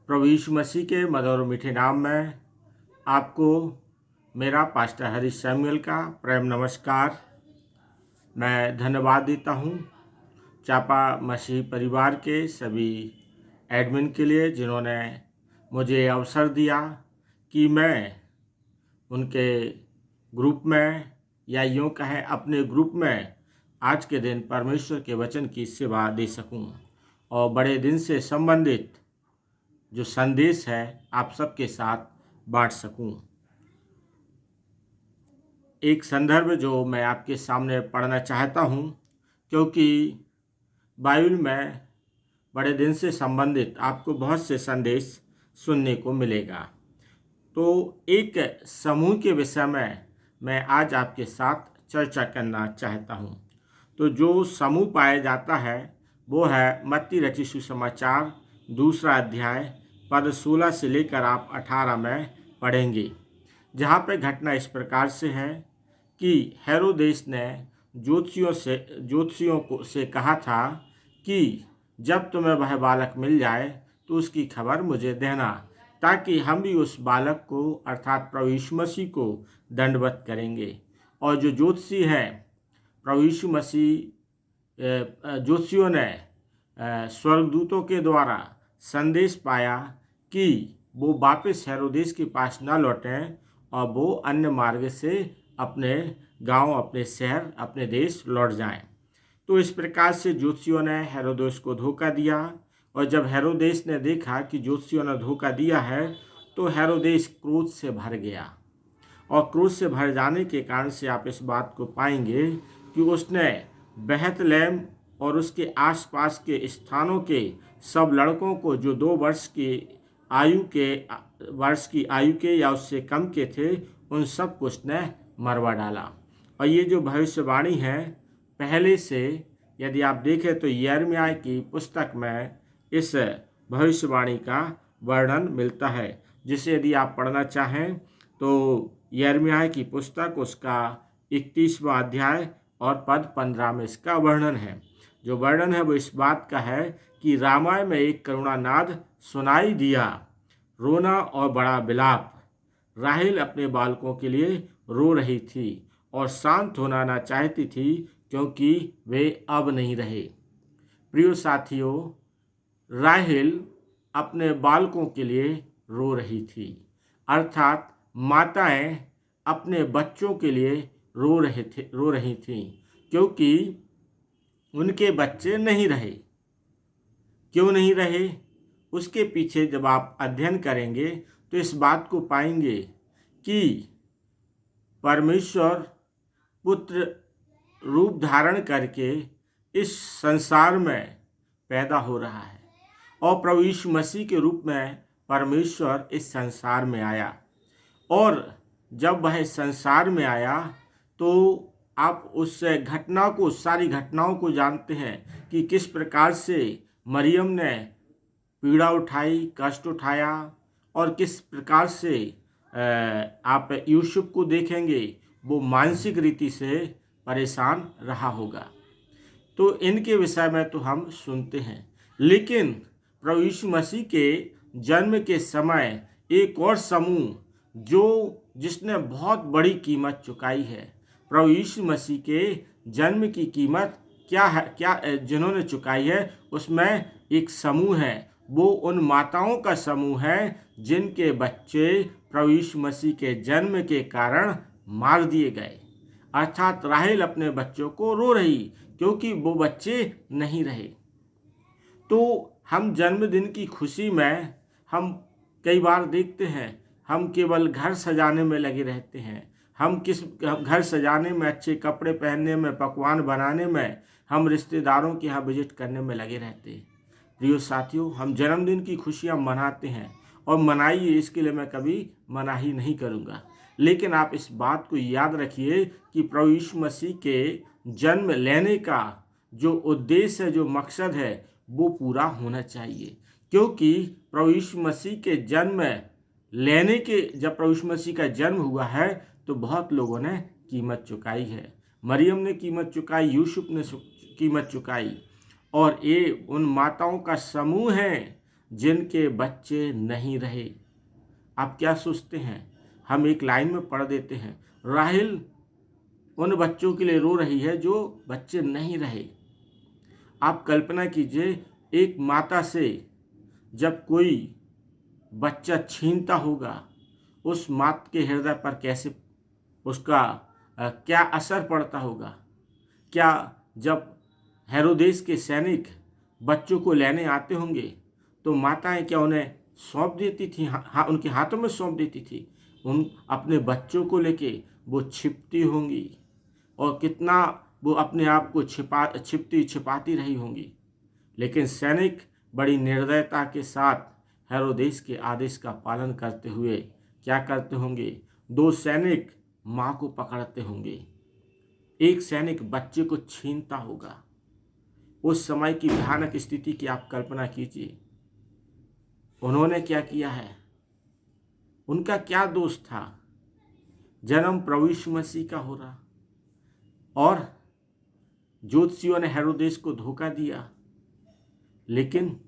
प्रभु यीशु मसीह के मधुर और मीठे नाम में आपको मेरा पास्टर हरीश सैमुअल का प्रेम नमस्कार। मैं धन्यवाद देता हूँ चापा मसीह परिवार के सभी एडमिन के लिए, जिन्होंने मुझे अवसर दिया कि मैं उनके ग्रुप में, या यूँ कहें अपने ग्रुप में, आज के दिन परमेश्वर के वचन की सेवा दे सकूं और बड़े दिन से संबंधित जो संदेश है आप सबके साथ बांट सकूं। एक संदर्भ जो मैं आपके सामने पढ़ना चाहता हूं, क्योंकि बाइबल में बड़े दिन से संबंधित आपको बहुत से संदेश सुनने को मिलेगा। तो एक समूह के विषय में मैं आज आपके साथ चर्चा करना चाहता हूं। तो जो समूह पाया जाता है वो है मत्ती रचित सुसमाचार 2 अध्याय पद 16 से लेकर आप 18 में पढ़ेंगे, जहाँ पे घटना इस प्रकार से है कि हेरोदेस ने ज्योतिषियों से कहा था कि जब तुम्हें वह बालक मिल जाए तो उसकी खबर मुझे देना, ताकि हम भी उस बालक को अर्थात प्रभु यीशु मसीह को दंडवत करेंगे। और जो ज्योतिषी हैं, प्रभु यीशु मसीह ज्योतिषियों ने स्वर्गदूतों के द्वारा संदेश पाया कि वो वापस हेरोदेस के पास न लौटें और वो अन्य मार्ग से अपने गांव, अपने शहर, अपने देश लौट जाएं। तो इस प्रकार से ज्योतिषियों ने हेरोदेस को धोखा दिया, और जब हेरोदेस ने देखा कि ज्योतिषियों ने धोखा दिया है तो हेरोदेस क्रोध से भर गया। और क्रोध से भर जाने के कारण से आप इस बात को पाएंगे कि उसने बेथलेहम और उसके आसपास के स्थानों के सब लड़कों को जो 2 वर्ष की आयु के या उससे कम के थे, उन सब को उसने मरवा डाला। और ये जो भविष्यवाणी है पहले से, यदि आप देखें तो यिर्मयाह की पुस्तक में इस भविष्यवाणी का वर्णन मिलता है, जिसे यदि आप पढ़ना चाहें तो यिर्मयाह की पुस्तक उसका 31वां अध्याय और पद 15 में इसका वर्णन है। जो वर्णन है वो इस बात का है कि रामाय में एक करुणानाद सुनाई दिया, रोना और बड़ा विलाप। राहेल अपने बालकों के लिए रो रही थी और शांत होना ना चाहती थी, क्योंकि वे अब नहीं रहे। प्रिय साथियों, राहेल अपने बालकों के लिए रो रही थी, अर्थात माताएं अपने बच्चों के लिए रो रही थीं, क्योंकि उनके बच्चे नहीं रहे। क्यों नहीं रहे? उसके पीछे जब आप अध्ययन करेंगे तो इस बात को पाएंगे कि परमेश्वर पुत्र रूप धारण करके इस संसार में पैदा हो रहा है, और प्रभु यीशु मसीह के रूप में परमेश्वर इस संसार में आया। और जब वह इस संसार में आया तो आप उस घटना को, सारी घटनाओं को जानते हैं कि किस प्रकार से मरियम ने पीड़ा उठाई, कष्ट उठाया, और किस प्रकार से आप यूसुफ को देखेंगे वो मानसिक रीति से परेशान रहा होगा। तो इनके विषय में तो हम सुनते हैं, लेकिन प्रभु यीशु मसीह के जन्म के समय एक और समूह जिसने बहुत बड़ी कीमत चुकाई है। प्रभु यीशु मसीह के जन्म की कीमत जिन्होंने चुकाई है, उसमें एक समूह है। वो उन माताओं का समूह है जिनके बच्चे प्रभु यीशु मसीह के जन्म के कारण मार दिए गए। अर्थात राहेल अपने बच्चों को रो रही क्योंकि वो बच्चे नहीं रहे। तो हम जन्मदिन की खुशी में हम कई बार देखते हैं, हम केवल घर सजाने में लगे रहते हैं। हम घर सजाने में, अच्छे कपड़े पहनने में, पकवान बनाने में, हम रिश्तेदारों के यहाँ विजिट करने में लगे रहते हैं। प्रिय साथियों, हम जन्मदिन की खुशियाँ मनाते हैं, और मनाइए, इसके लिए मैं कभी मनाही नहीं करूँगा। लेकिन आप इस बात को याद रखिए कि प्रभु यीशु मसीह के जन्म लेने का जो उद्देश्य है, जो मकसद है, वो पूरा होना चाहिए। क्योंकि प्रभु यीशु मसीह के जब प्रभु यीशु मसीह का जन्म हुआ है तो बहुत लोगों ने कीमत चुकाई है। मरियम ने कीमत चुकाई, यूसुफ ने कीमत चुकाई, और ये उन माताओं का समूह है जिनके बच्चे नहीं रहे। आप क्या सोचते हैं? हम एक लाइन में पढ़ देते हैं, राहेल उन बच्चों के लिए रो रही है जो बच्चे नहीं रहे। आप कल्पना कीजिए, एक माता से जब कोई बच्चा छीनता होगा, उस माँ के हृदय पर कैसे उसका क्या असर पड़ता होगा। क्या जब हेरोदेस के सैनिक बच्चों को लेने आते होंगे तो माताएं क्या उन्हें सौंप देती थी, उनके हाथों में सौंप देती थी। उन अपने बच्चों को लेके वो छिपती होंगी और कितना वो अपने आप को छिपाती रही होंगी। लेकिन सैनिक बड़ी निर्दयता के साथ हेरोदेस के आदेश का पालन करते हुए क्या करते होंगे? 2 सैनिक माँ को पकड़ते होंगे, एक सैनिक बच्चे को छीनता होगा। उस समय की भयानक स्थिति की आप कल्पना कीजिए। उन्होंने क्या किया है? उनका क्या दोष था? जन्म प्रभु यीशु मसीह का हो रहा और ज्योतिषियों ने हेरोदेस को धोखा दिया, लेकिन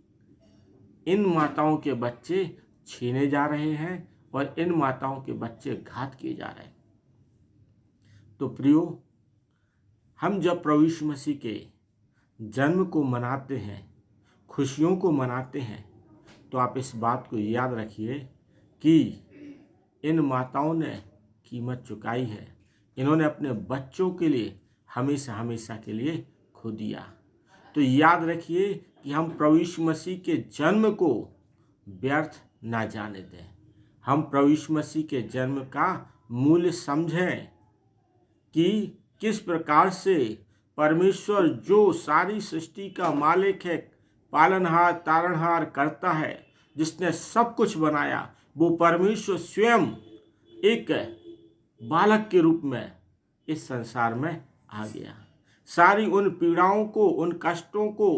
इन माताओं के बच्चे छीने जा रहे हैं और इन माताओं के बच्चे घात किए जा रहे हैं। तो प्रियो, हम जब प्रभु यीशु मसीह के जन्म को मनाते हैं, खुशियों को मनाते हैं, तो आप इस बात को याद रखिए कि इन माताओं ने कीमत चुकाई है। इन्होंने अपने बच्चों के लिए हमेशा हमेशा के लिए खो दिया। तो याद रखिए कि हम प्रभु यीशु मसीह के जन्म को व्यर्थ ना जाने दें। हम प्रभु यीशु मसीह के जन्म का मूल्य समझें कि किस प्रकार से परमेश्वर जो सारी सृष्टि का मालिक है, पालनहार तारणहार करता है, जिसने सब कुछ बनाया, वो परमेश्वर स्वयं एक बालक के रूप में इस संसार में आ गया। सारी उन पीड़ाओं को, उन कष्टों को,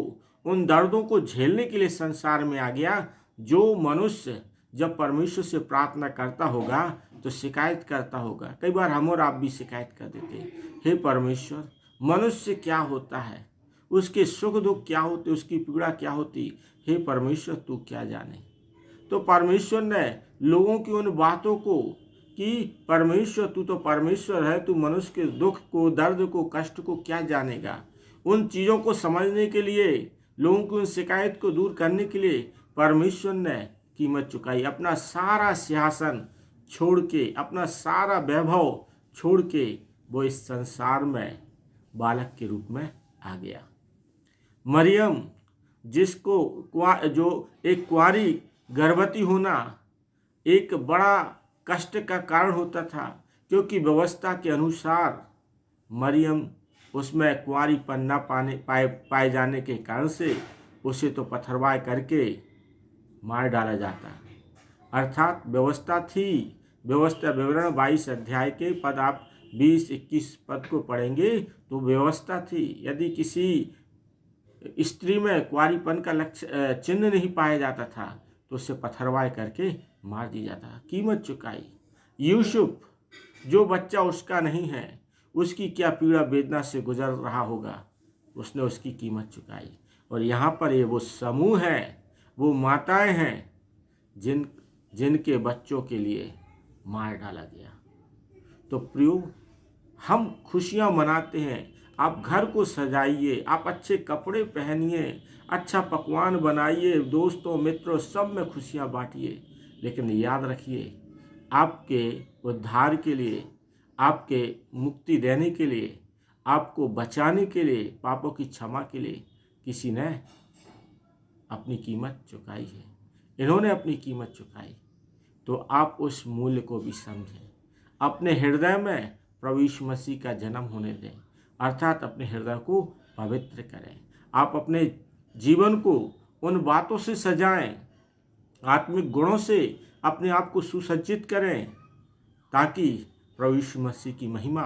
उन दर्दों को झेलने के लिए संसार में आ गया। जो मनुष्य जब परमेश्वर से प्रार्थना करता होगा तो शिकायत करता होगा। कई बार हम और आप भी शिकायत कर देते हैं, हे परमेश्वर, मनुष्य क्या होता है, उसके सुख दुख क्या होते, उसकी पीड़ा क्या होती, हे परमेश्वर तू क्या जाने। तो परमेश्वर ने लोगों की उन बातों को कि परमेश्वर तू तो परमेश्वर है, तू मनुष्य के दुख को, दर्द को, कष्ट को क्या जानेगा, उन चीज़ों को समझने के लिए, लोगों की उन शिकायत को दूर करने के लिए परमेश्वर ने कीमत चुकाई। अपना सारा सिंहासन छोड़ के, अपना सारा वैभव छोड़ के वो इस संसार में बालक के रूप में आ गया। मरियम, जिसको जो एक कुंवारी गर्भवती होना एक बड़ा कष्ट का कारण होता था, क्योंकि व्यवस्था के अनुसार मरियम उसमें कुंवारीपन न पाए जाने के कारण से उसे तो पथरवाह करके मार डाला जाता। अर्थात व्यवस्था थी। व्यवस्था विवरण 22 अध्याय के पद आप 20-21 पद को पढ़ेंगे तो व्यवस्था थी। यदि किसी स्त्री में कुंवारीपन का चिन्ह नहीं पाया जाता था तो उसे पथरवाह करके मार दिया जाता। कीमत चुकाई। यूसुफ, जो बच्चा उसका नहीं है, उसकी क्या पीड़ा वेदना से गुजर रहा होगा, उसने उसकी कीमत चुकाई। और यहाँ पर ये वो समूह है, वो माताएं हैं जिनके बच्चों के लिए मार डाला गया। तो प्रियो, हम खुशियाँ मनाते हैं। आप घर को सजाइए, आप अच्छे कपड़े पहनिए, अच्छा पकवान बनाइए, दोस्तों मित्रों सब में खुशियाँ बांटिए, लेकिन याद रखिए, आपके उद्धार के लिए, आपके मुक्ति देने के लिए, आपको बचाने के लिए, पापों की क्षमा के लिए किसी ने अपनी कीमत चुकाई है। इन्होंने अपनी कीमत चुकाई। तो आप उस मूल्य को भी समझें। अपने हृदय में प्रभु यीशु मसीह का जन्म होने दें, अर्थात अपने हृदय को पवित्र करें। आप अपने जीवन को उन बातों से सजाएं, आत्मिक गुणों से अपने आप को सुसज्जित करें, ताकि प्रभु यीशु मसीह की महिमा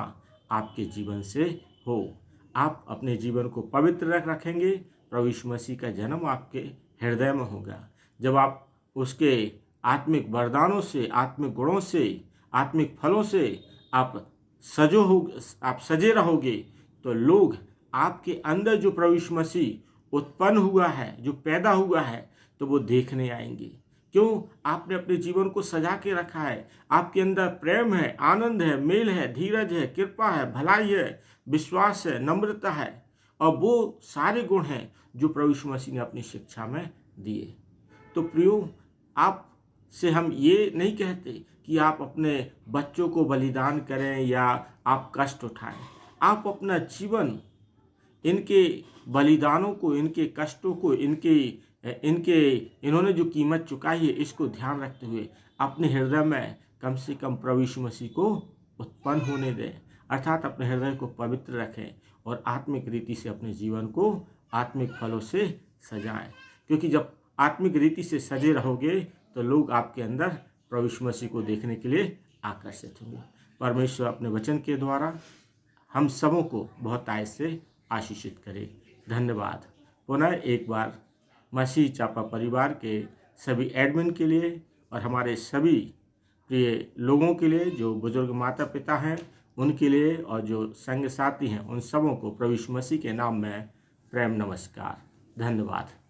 आपके जीवन से हो। आप अपने जीवन को पवित्र रखेंगे, प्रभु यीशु मसीह का जन्म आपके हृदय में होगा। जब आप उसके आत्मिक वरदानों से, आत्मिक गुणों से, आत्मिक फलों से आप सजे रहोगे, तो लोग आपके अंदर जो प्रभु यीशु मसीह उत्पन्न हुआ है, जो पैदा हुआ है, तो वो देखने आएंगे। क्यों? आपने अपने जीवन को सजा के रखा है। आपके अंदर प्रेम है, आनंद है, मेल है, धीरज है, कृपा है, भलाई है, विश्वास है, नम्रता है, और वो सारे गुण हैं जो प्रभु यीशु मसीह ने अपनी शिक्षा में दिए। तो प्रियो, आप से हम ये नहीं कहते कि आप अपने बच्चों को बलिदान करें या आप कष्ट उठाएं। आप अपना जीवन इनके बलिदानों को, इनके कष्टों को, इन्होंने जो कीमत चुकाई है, इसको ध्यान रखते हुए अपने हृदय में कम से कम प्रभु यीशु मसीह को उत्पन्न होने दें, अर्थात अपने हृदय को पवित्र रखें और आत्मिक रीति से अपने जीवन को आत्मिक फलों से सजाएं। क्योंकि जब आत्मिक रीति से सजे रहोगे तो लोग आपके अंदर प्रभु यीशु मसीह को देखने के लिए आकर्षित होंगे। परमेश्वर अपने वचन के द्वारा हम सबों को बहुत आय से आशीषित करे। धन्यवाद। पुनः एक बार मसीह चापा परिवार के सभी एडमिन के लिए और हमारे सभी प्रिय लोगों के लिए, जो बुजुर्ग माता पिता हैं उनके लिए, और जो संग साथी हैं उन सबों को प्रभु यीशु मसीह के नाम में प्रेम नमस्कार। धन्यवाद।